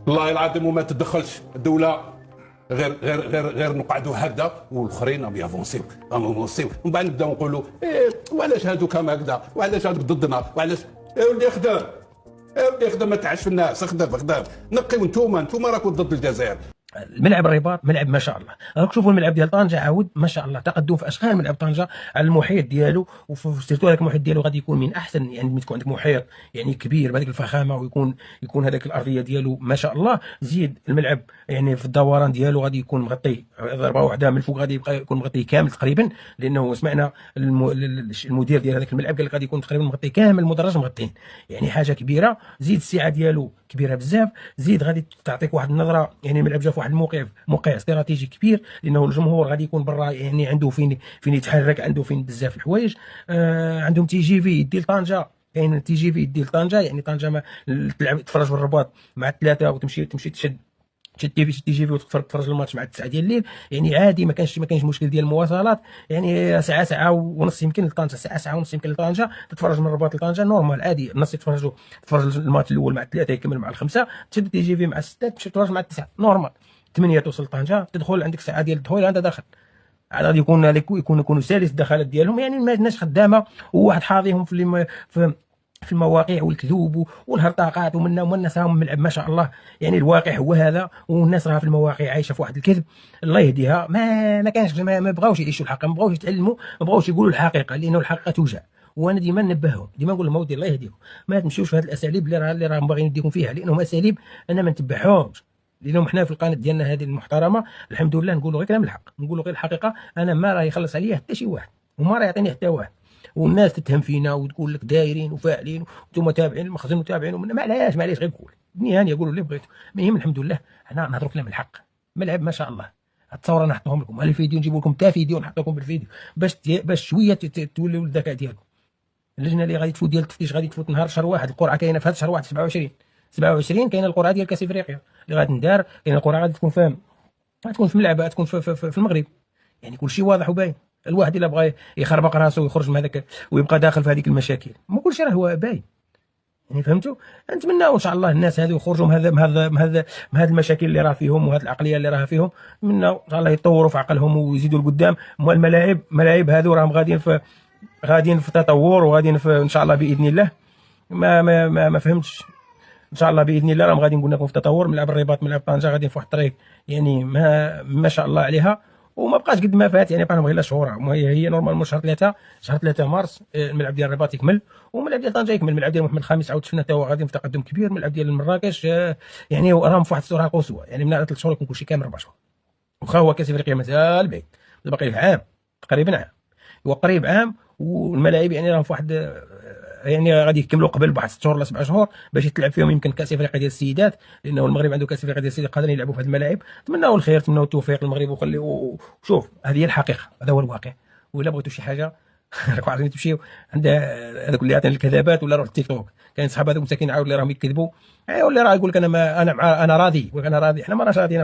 والله العظيم وما تدخلش الدوله، غير نقعدوا هكذا والاخرين بيافونسيو افونسيو، ومن بعد نبداو نقولوا إيه وعلاش هادو كما هكذا، وعلاش هادوك ضدنا، وعلاش يا ولدي خدام، يا ولدي خدام، ما تعش في الناس، خدام نقيو. انتوما راكم ضد الجزائر. الملعب الرباط ملعب ما شاء الله. راك شوفوا الملعب ديال طنجه عاود ما شاء الله تقدم في اشغال ملعب طنجه على المحيط ديالو، وسيرتو هذاك المحيط ديالو غادي يكون من احسن، يعني ملي تكون عندك محيط يعني كبير بهذيك الفخامه، ويكون هذاك الارضيه ديالو ما شاء الله. زيد الملعب يعني في الدوران ديالو غادي يكون مغطي ضربه واحده من الفوق، غادي يبقى يكون مغطي كامل تقريبا، لانه سمعنا المدير ديال هذاك الملعب قال لك غادي يكون تقريبا مغطي كامل، المدرج مغطين، يعني حاجه كبيره. زيد السعه ديالو كبيره بزاف. زيد غادي تعطيك واحد النظره، يعني الملعب جا في واحد موقع استراتيجي كبير، لانه الجمهور غادي يكون برا، يعني عنده فين يتحرك، عنده فين بزاف الحوايج. عندهم تي جي في يدي لطنجه، كاين تي جي في يدي لطنجه، يعني طنجه ما تلعب تفرج بالرباط مع الثلاثه، وتمشي تشد تي جي في وتتفرج الماتش مع 9 ديال الليل، يعني عادي. ما كانش مشكل ديال المواصلات، يعني ساعه ونص يمكن لطنجه، ساعه ونص يمكن لطنجه، تتفرج من الرباط لطنجه نورمال عادي. الناس تفرج الماتش الاول مع 3 يكمل مع 5، تشد تي جي في مع 6 تمشي تفرج مع 9 نورمال. 8 توصل لطنجه، تدخل عندك ساعه ديال الدخول انت داخل، غادي يكونوا سالس الدخلات ديالهم، يعني الناس خدامه، وواحد حاضيهم في المواقع والكذوب والهرطاقات، ومنا الناس راهم ملعب ما شاء الله. يعني الواقع هو هذا، والناس راها في المواقع عايشه في واحد الكذب الله يهديها. ما كانش ما بغاوش يعيشوا الحق، ما بغاوش يتعلموا، ما بغاوش يقولوا الحقيقه، لانه الحقيقه توجع. وانا ديما ننبههم، ديما نقول لهم اودي الله يهديكم، ما تمشيوش في هذه الاساليب اللي راهم باغيين يديكم فيها، لانهم اساليب انا ما نتبعهمش. لانهم حنا في القناه ديالنا هذه المحترمه الحمد لله نقولوا غير كلام الحق، نقولوا غير الحقيقه. انا ما راه يخلص عليا حتى شي واحد، وما راه يعطيني حتى واحد. والناس تتهم فينا وتقول لك دايرين وفاعلين وانتم تابعين المخزن وتابعين، معليش غير قول النهايه، قولوا اللي بغيتوا. المهم الحمد لله حنا نهضروا كلام الحق. ملعب ما شاء الله. التصور نحطهم لكم، الفيديو نجيب لكم حتى فيديو نحط لكم بالفيديو، باش شويه تولوا الذكاء ديالكم. اللجنه اللي غادي تفوت ديال التفتيش غادي تفوت نهار شهر واحد، القرعه كاينه في هذا شهر واحد 27 كاينه القرعه ديال كاس افريقيا اللي غادي ندار. كاينه القرعه غادي تكون غتكون في ملعب، غتكون في المغرب، يعني كلشي واضح وباين. الواحد الا بغى يخربق راسه ويخرج من هذاك ويبقى داخل في هذيك المشاكل، ما كلشي راه هو باين، يعني فهمتوا. نتمناو ان شاء الله الناس هذو يخرجوا من هذه المشاكل اللي راه فيهم، وهذه العقليه اللي راه فيهم. نتمناو ان شاء الله يتطوروا في عقلهم ويزيدوا لقدام. الملاعب هذو راهم غاديين في تطور، وغاديين ان شاء الله باذن الله. ما فهمتش. ان شاء الله باذن الله راهم غادي نقول لكم في تطور. ملعب الرباط ملعب طنجه غادي في واحد الطريق، يعني ما شاء الله عليها، وما بقاش قد ما فات، يعني بقى غير شهور. هي نورمال شهر 3 مارس الملعب ديال الرباط يكمل، والملعب ديال طنجه يكمل. الملعب ديال محمد الخامس عاود شفنا حتى هو غادي في تقدم كبير. الملعب ديال مراكش يعني راهم في واحد السرعه قصوى، يعني من 3 شهور يكون كلشي كامل 4 شهور. واخا هو كاس افريقيا مازال بعيد، باقي في عام تقريبا، عام هو قريب عام. والملاعب يعني راهم في واحد، يعني غادي يكملوا قبل بواحد 6 شهور ولا 7 شهور باش يتلعب فيهم يمكن كاس افريقيا ديال السيدات، لانه المغرب عنده كاس افريقيا ديال السيدات قادرين يلعبوا في هذه الملاعب. نتمناو الخير، نتمناو التوفيق للمغرب، وخليو شوف هذه هي الحقيقه، هذا هو الواقع. وإلا بغيتوا شي حاجه راكم عارفين تمشيو عند هذاك اللي يعطينا الكذابات، ولا روح التيك توك. كاين صحاب هذوك مساكين عاود اللي راهم يكذبوا، واللي راه يقول لك انا راضي، وانا راضي، حنا ما راه راضيين.